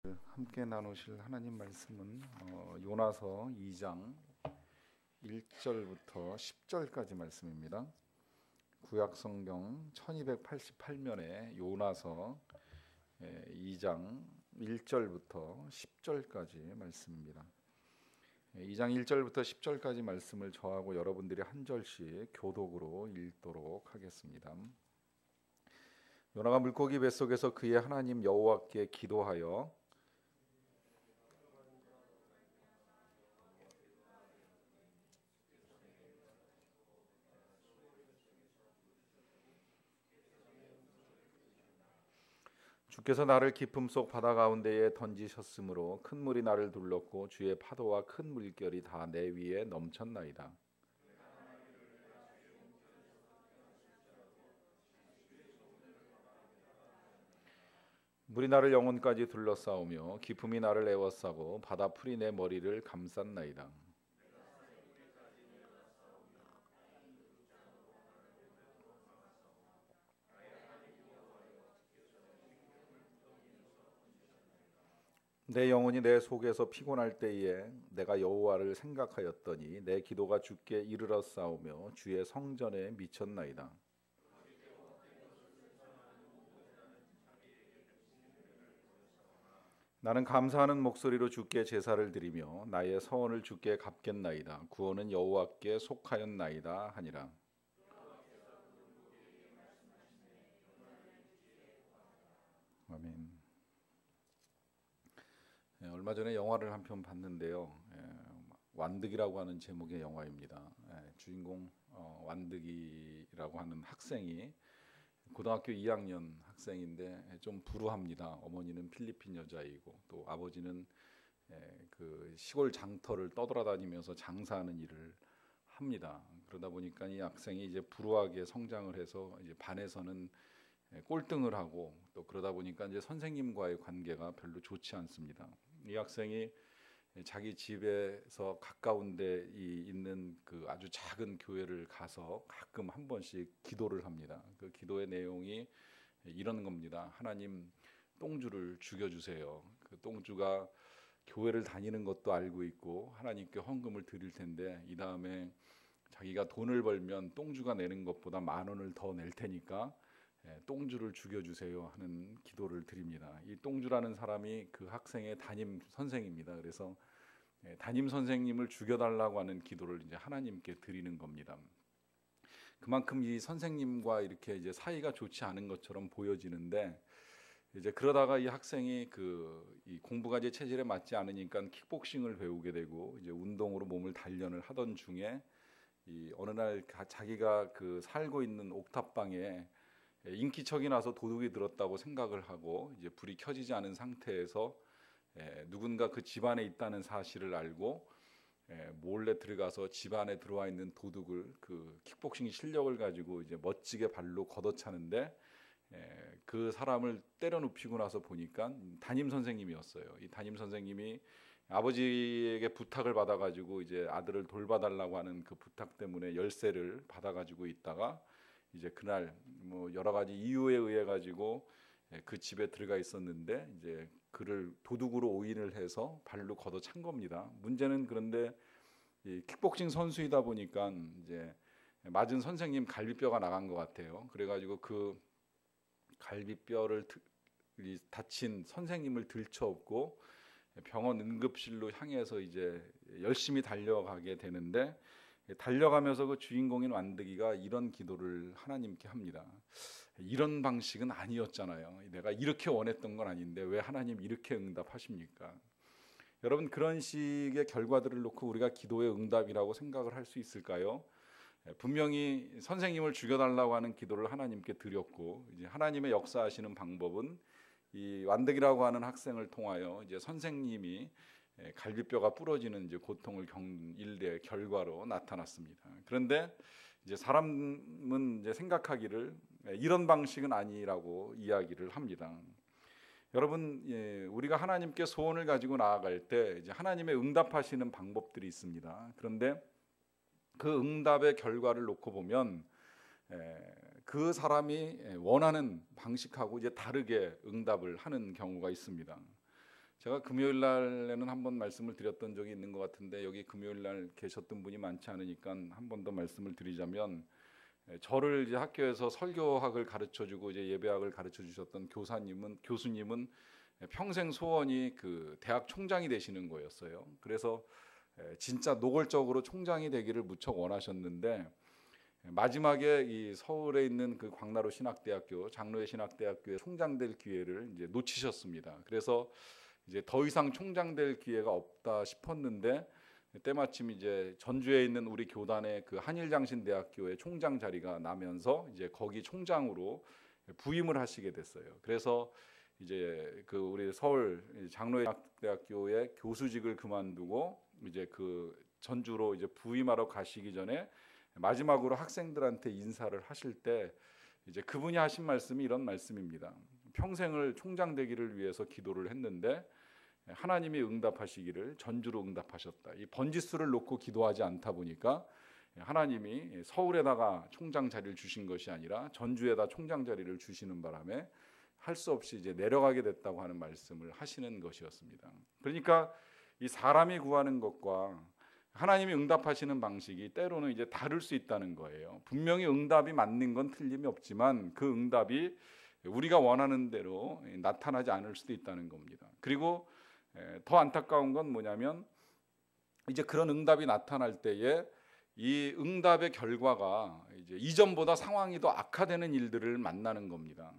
함께 나누실 하나님 말씀은 요나서 2장 1절부터 10절까지 말씀입니다. 구약 성경 1288면에 요나서 2장 1절부터 10절까지 말씀입니다. 2장 1절부터 10절까지 말씀을 저하고 여러분들이 한 절씩 교독으로 읽도록 하겠습니다. 요나가 물고기 뱃속에서 그의 하나님 여호와께 기도하여 주께서 나를 깊음 속 바다 가운데에 던지셨으므로 큰 물이 나를 둘렀고 주의 파도와 큰 물결이 다 내 위에 넘쳤나이다. 물이 나를 영혼까지 둘러싸우며 깊음이 나를 에워싸고 바다 풀이 내 머리를 감쌌나이다. 내 영혼이 내 속에서 피곤할 때에 내가 여호와를 생각하였더니 내 기도가 주께 이르러 싸우며 주의 성전에 미쳤나이다. 나는 감사하는 목소리로 주께 제사를 드리며 나의 서원을 주께 갚겠나이다. 구원은 여호와께 속하였나이다 하니라. 아멘. 얼마 전에 영화를 한 편 봤는데요. 완득이라고 하는 제목의 영화입니다. 주인공 완득이라고 하는 학생이 고등학교 2학년 학생인데 좀 불우합니다. 어머니는 필리핀 여자이고 또 아버지는 그 시골 장터를 떠돌아다니면서 장사하는 일을 합니다. 그러다 보니까 이 학생이 이제 불우하게 성장을 해서 이제 반에서는 꼴등을 하고 또 그러다 보니까 이제 선생님과의 관계가 별로 좋지 않습니다. 이 학생이 자기 집에서 가까운 데 있는 그 아주 작은 교회를 가서 가끔 한 번씩 기도를 합니다. 그 기도의 내용이 이런 겁니다. 하나님, 똥주를 죽여주세요. 그 똥주가 교회를 다니는 것도 알고 있고 하나님께 헌금을 드릴 텐데 이 다음에 자기가 돈을 벌면 똥주가 내는 것보다 10,000원을 더 낼 테니까 똥주를 죽여주세요 하는 기도를 드립니다. 이 똥주라는 사람이 그 학생의 담임 선생입니다. 그래서 담임 선생님을 죽여달라고 하는 기도를 이제 하나님께 드리는 겁니다. 그만큼 이 선생님과 이렇게 이제 사이가 좋지 않은 것처럼 보여지는데 이제 그러다가 이 학생이 이 공부가 이제 체질에 맞지 않으니까 킥복싱을 배우게 되고 이제 운동으로 몸을 단련을 하던 중에 이 어느 날 자기가 그 살고 있는 옥탑방에 인기척이 나서 도둑이 들었다고 생각을 하고 이제 불이 켜지지 않은 상태에서 누군가 그 집안에 있다는 사실을 알고 몰래 들어가서 집안에 들어와 있는 도둑을 그 킥복싱 실력을 가지고 이제 멋지게 발로 걷어차는데 그 사람을 때려 눕히고 나서 보니까 담임 선생님이었어요. 이 담임 선생님이 아버지에게 부탁을 받아가지고 이제 아들을 돌봐달라고 하는 그 부탁 때문에 열쇠를 받아가지고 있다가 이제 그날 뭐 여러 가지 이유에 의해 가지고 그 집에 들어가 있었는데 이제 그를 도둑으로 오인을 해서 발로 걷어찬 겁니다. 문제는 그런데 이 킥복싱 선수이다 보니까 이제 맞은 선생님 갈비뼈가 나간 것 같아요. 그래가지고 그 갈비뼈를 다친 선생님을 들쳐업고 병원 응급실로 향해서 이제 열심히 달려가게 되는데 달려가면서 그 주인공인 완득이가 이런 기도를 하나님께 합니다. 이런 방식은 아니었잖아요. 내가 이렇게 원했던 건 아닌데 왜 하나님 이렇게 응답하십니까? 여러분 그런 식의 결과들을 놓고 우리가 기도의 응답이라고 생각을 할 수 있을까요? 분명히 선생님을 죽여달라고 하는 기도를 하나님께 드렸고 이제 하나님의 역사하시는 방법은 이 완득이라고 하는 학생을 통하여 이제 선생님이 갈비뼈가 부러지는 이제 고통을 겪는 일의 결과로 나타났습니다. 그런데 이제 사람은 이제 생각하기를 이런 방식은 아니라고 이야기를 합니다. 여러분, 우리가 하나님께 소원을 가지고 나아갈 때 이제 하나님의 응답하시는 방법들이 있습니다. 그런데 그 응답의 결과를 놓고 보면 그 사람이 원하는 방식하고 이제 다르게 응답을 하는 경우가 있습니다. 제가 금요일 날에는 한번 말씀을 드렸던 적이 있는 것 같은데 여기 금요일 날 계셨던 분이 많지 않으니까 한 번 더 말씀을 드리자면, 저를 이제 학교에서 설교학을 가르쳐주고 이제 예배학을 가르쳐주셨던 교수님은 평생 소원이 그 대학 총장이 되시는 거였어요. 그래서 진짜 노골적으로 총장이 되기를 무척 원하셨는데, 마지막에 이 서울에 있는 그 광나루 신학대학교, 장로회 신학대학교의 총장 될 기회를 이제 놓치셨습니다. 그래서 이제 더 이상 총장 될 기회가 없다 싶었는데, 때마침 이제 전주에 있는 우리 교단의 그 한일장신대학교의 총장 자리가 나면서 이제 거기 총장으로 부임을 하시게 됐어요. 그래서 이제 그 우리 서울 장로회 신학대학교의 교수직을 그만두고 이제 그 전주로 이제 부임하러 가시기 전에 마지막으로 학생들한테 인사를 하실 때 이제 그분이 하신 말씀이 이런 말씀입니다. 평생을 총장 되기를 위해서 기도를 했는데 하나님이 응답하시기를 전주로 응답하셨다. 이 번지수를 놓고 기도하지 않다 보니까 하나님이 서울에다가 총장 자리를 주신 것이 아니라 전주에다 총장 자리를 주시는 바람에 할 수 없이 이제 내려가게 됐다고 하는 말씀을 하시는 것이었습니다. 그러니까 이 사람이 구하는 것과 하나님이 응답하시는 방식이 때로는 이제 다를 수 있다는 거예요. 분명히 응답이 맞는 건 틀림이 없지만 그 응답이 우리가 원하는 대로 나타나지 않을 수도 있다는 겁니다. 그리고 더 안타까운 건 뭐냐면 이제 그런 응답이 나타날 때에 이 응답의 결과가 이제 이전보다 상황이 더 악화되는 일들을 만나는 겁니다.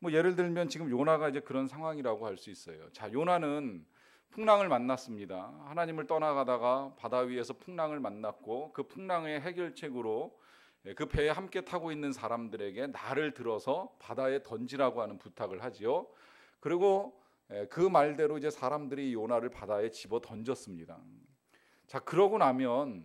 뭐 예를 들면 지금 요나가 이제 그런 상황이라고 할 수 있어요. 자, 요나는 풍랑을 만났습니다. 하나님을 떠나가다가 바다 위에서 풍랑을 만났고 그 풍랑의 해결책으로 그 배에 함께 타고 있는 사람들에게 나를 들어서 바다에 던지라고 하는 부탁을 하지요. 그리고 그 말대로 이제 사람들이 요나를 바다에 집어 던졌습니다. 자, 그러고 나면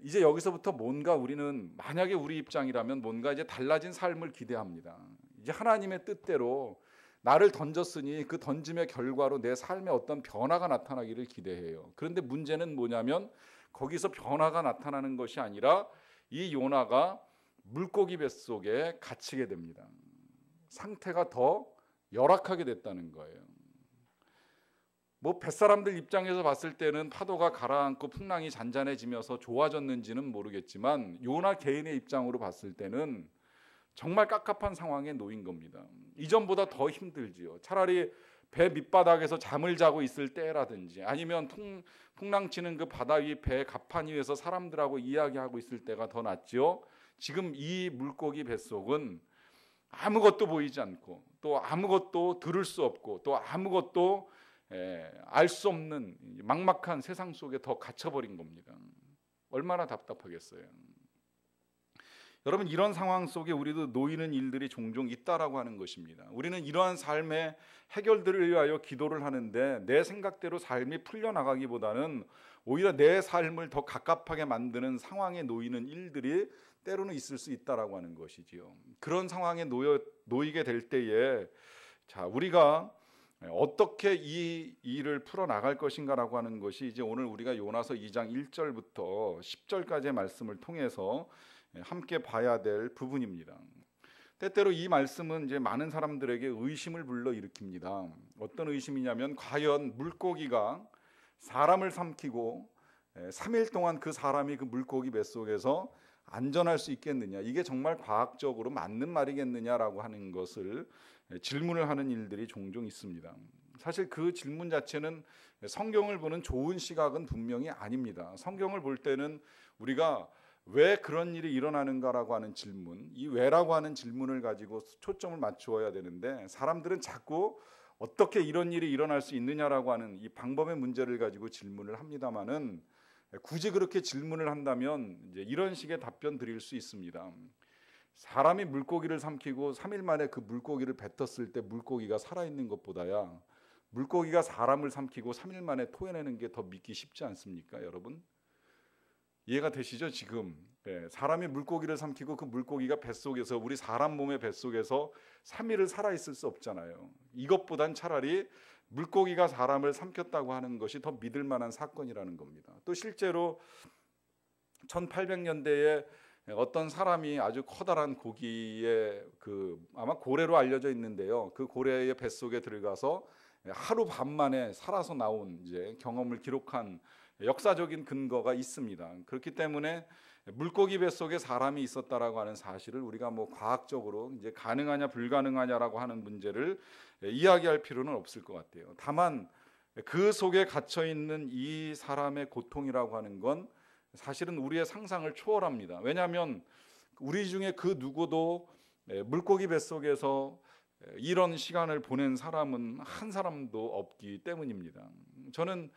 이제 여기서부터 뭔가 우리는 만약에 우리 입장이라면 뭔가 이제 달라진 삶을 기대합니다. 이제 하나님의 뜻대로 나를 던졌으니 그 던짐의 결과로 내 삶에 어떤 변화가 나타나기를 기대해요. 그런데 문제는 뭐냐면 거기서 변화가 나타나는 것이 아니라 이 요나가 물고기 뱃속에 갇히게 됩니다. 상태가 더 열악하게 됐다는 거예요. 뭐 뱃사람들 입장에서 봤을 때는 파도가 가라앉고 풍랑이 잔잔해지면서 좋아졌는지는 모르겠지만 요나 개인의 입장으로 봤을 때는 정말 깝깝한 상황에 놓인 겁니다. 이전보다 더 힘들지요. 차라리 배 밑바닥에서 잠을 자고 있을 때라든지 아니면 풍랑치는 그 바다 위 배 갑판 위에서 사람들하고 이야기하고 있을 때가 더 낫지요. 지금 이 물고기 뱃속은 아무것도 보이지 않고 또 아무것도 들을 수 없고 또 아무것도 알 수 없는 막막한 세상 속에 더 갇혀버린 겁니다. 얼마나 답답하겠어요. 여러분, 이런 상황 속에 우리도 놓이는 일들이 종종 있다라고 하는 것입니다. 우리는 이러한 삶의 해결들을 위하여 기도를 하는데 내 생각대로 삶이 풀려나가기보다는 오히려 내 삶을 더 갑갑하게 만드는 상황에 놓이는 일들이 때로는 있을 수 있다라고 하는 것이지요. 그런 상황에 놓이게 될 때에 자, 우리가 어떻게 이 일을 풀어나갈 것인가라고 하는 것이 이제 오늘 우리가 요나서 2장 1절부터 10절까지의 말씀을 통해서 함께 봐야 될 부분입니다. 때때로 이 말씀은 이제 많은 사람들에게 의심을 불러일으킵니다. 어떤 의심이냐면 과연 물고기가 사람을 삼키고 3일 동안 그 사람이 그 물고기 뱃속에서 안전할 수 있겠느냐, 이게 정말 과학적으로 맞는 말이겠느냐라고 하는 것을 질문을 하는 일들이 종종 있습니다. 사실 그 질문 자체는 성경을 보는 좋은 시각은 분명히 아닙니다. 성경을 볼 때는 우리가 왜 그런 일이 일어나는가라고 하는 질문, 이 왜라고 하는 질문을 가지고 초점을 맞추어야 되는데 사람들은 자꾸 어떻게 이런 일이 일어날 수 있느냐라고 하는 이 방법의 문제를 가지고 질문을 합니다마는 굳이 그렇게 질문을 한다면 이제 이런 식의 답변 드릴 수 있습니다. 사람이 물고기를 삼키고 3일 만에 그 물고기를 뱉었을 때 물고기가 살아있는 것보다야 물고기가 사람을 삼키고 3일 만에 토해내는 게 더 믿기 쉽지 않습니까, 여러분? 이해가 되시죠? 지금 사람이 물고기를 삼키고 그 물고기가 뱃속에서, 우리 사람 몸의 뱃속에서 3일을 살아있을 수 없잖아요. 이것보단 차라리 물고기가 사람을 삼켰다고 하는 것이 더 믿을 만한 사건이라는 겁니다. 또 실제로 1800년대에 어떤 사람이 아주 커다란 고기의 아마 고래로 알려져 있는데요. 그 고래의 뱃속에 들어가서 하루 밤 만에 살아서 나온 이제 경험을 기록한 역사적인 근거가 있습니다. 그렇기 때문에 물고기 뱃속에 사람이 있었다라고 하는 사실을 우리가 뭐 과학적으로 이제 가능하냐 불가능하냐라고 하는 문제를 이야기할 필요는 없을 것 같아요. 다만 그 속에 갇혀 있는 이 사람의 고통이라고 하는 건 사실은 우리의 상상을 초월합니다. 왜냐하면 우리 중에 그 누구도 물고기 뱃속에서 이런 시간을 보낸 사람은 한 사람도 없기 때문입니다. 저는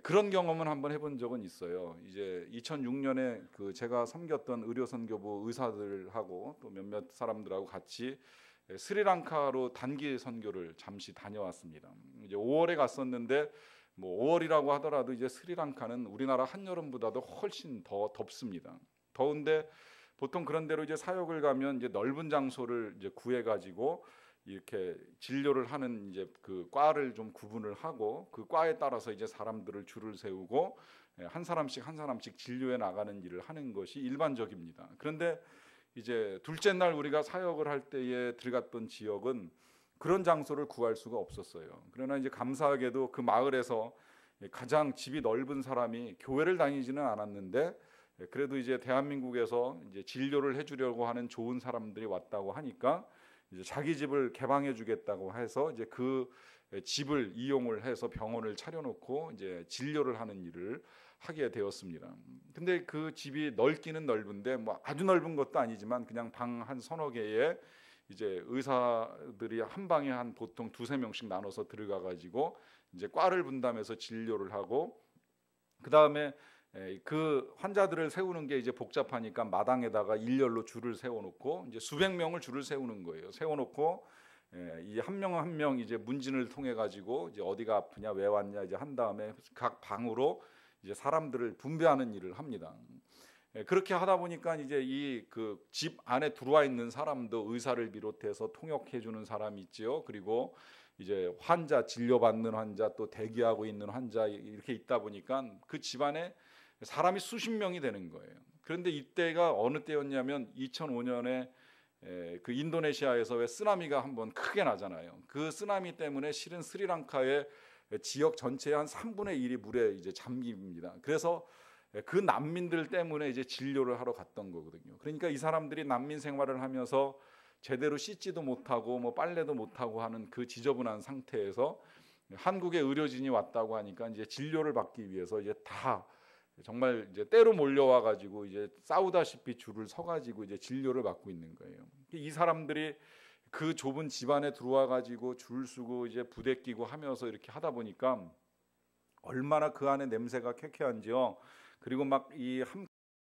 그런 경험은 한번 해본 적은 있어요. 이제 2006년에 그 제가 섬겼던 의료선교부 의사들하고 또 몇몇 사람들하고 같이 스리랑카로 단기 선교를 잠시 다녀왔습니다. 이제 5월에 갔었는데 뭐 5월이라고 하더라도 이제 스리랑카는 우리나라 한여름보다도 훨씬 더 덥습니다. 더운데 보통 그런 데로 이제 사역을 가면 이제 넓은 장소를 이제 구해 가지고 이렇게 진료를 하는 이제 그 과를 좀 구분을 하고 그 과에 따라서 이제 사람들을 줄을 세우고 한 사람씩 진료해 나가는 일을 하는 것이 일반적입니다. 그런데 이제 둘째 날 우리가 사역을 할 때에 들어갔던 지역은 그런 장소를 구할 수가 없었어요. 그러나 이제 감사하게도 그 마을에서 가장 집이 넓은 사람이 교회를 다니지는 않았는데 그래도 이제 대한민국에서 이제 진료를 해주려고 하는 좋은 사람들이 왔다고 하니까 이제 자기 집을 개방해 주겠다고 해서 이제 그 집을 이용을 해서 병원을 차려놓고 이제 진료를 하는 일을 하게 되었습니다. 근데 그 집이 넓기는 넓은데 뭐 아주 넓은 것도 아니지만 그냥 방 한 서너 개에 이제 의사들이 한 방에 한 보통 두세 명씩 나눠서 들어가 가지고 이제 과를 분담해서 진료를 하고 그 다음에 그 환자들을 세우는 게 이제 복잡하니까 마당에다가 일렬로 줄을 세워놓고 이제 수백 명을 줄을 세우는 거예요. 세워놓고 이 한 명 한 명 이제 문진을 통해 가지고 이제 어디가 아프냐 왜 왔냐 이제 한 다음에 각 방으로 이제 사람들을 분배하는 일을 합니다. 그렇게 하다 보니까 이제 이 그 집 안에 들어와 있는 사람도 의사를 비롯해서 통역해 주는 사람이 있지요. 그리고 이제 환자 진료받는 환자 또 대기하고 있는 환자 이렇게 있다 보니까 그 집안에 사람이 수십 명이 되는 거예요. 그런데 이때가 어느 때였냐면 2005년에 그 인도네시아에서 왜 쓰나미가 한번 크게 나잖아요. 그 쓰나미 때문에 실은 스리랑카의 지역 전체의 한 3분의 1이 물에 이제 잠깁니다. 그래서 그 난민들 때문에 이제 진료를 하러 갔던 거거든요. 그러니까 이 사람들이 난민 생활을 하면서 제대로 씻지도 못하고 뭐 빨래도 못하고 하는 그 지저분한 상태에서 한국의 의료진이 왔다고 하니까 이제 진료를 받기 위해서 이제 다 정말 이제 때로 몰려와 가지고 이제 싸우다시피 줄을 서 가지고 이제 진료를 받고 있는 거예요. 이 사람들이 그 좁은 집안에 들어와 가지고 줄 서고 이제 부대 끼고 하면서 이렇게 하다 보니까 얼마나 그 안에 냄새가 쾌쾌한지요. 그리고 막 이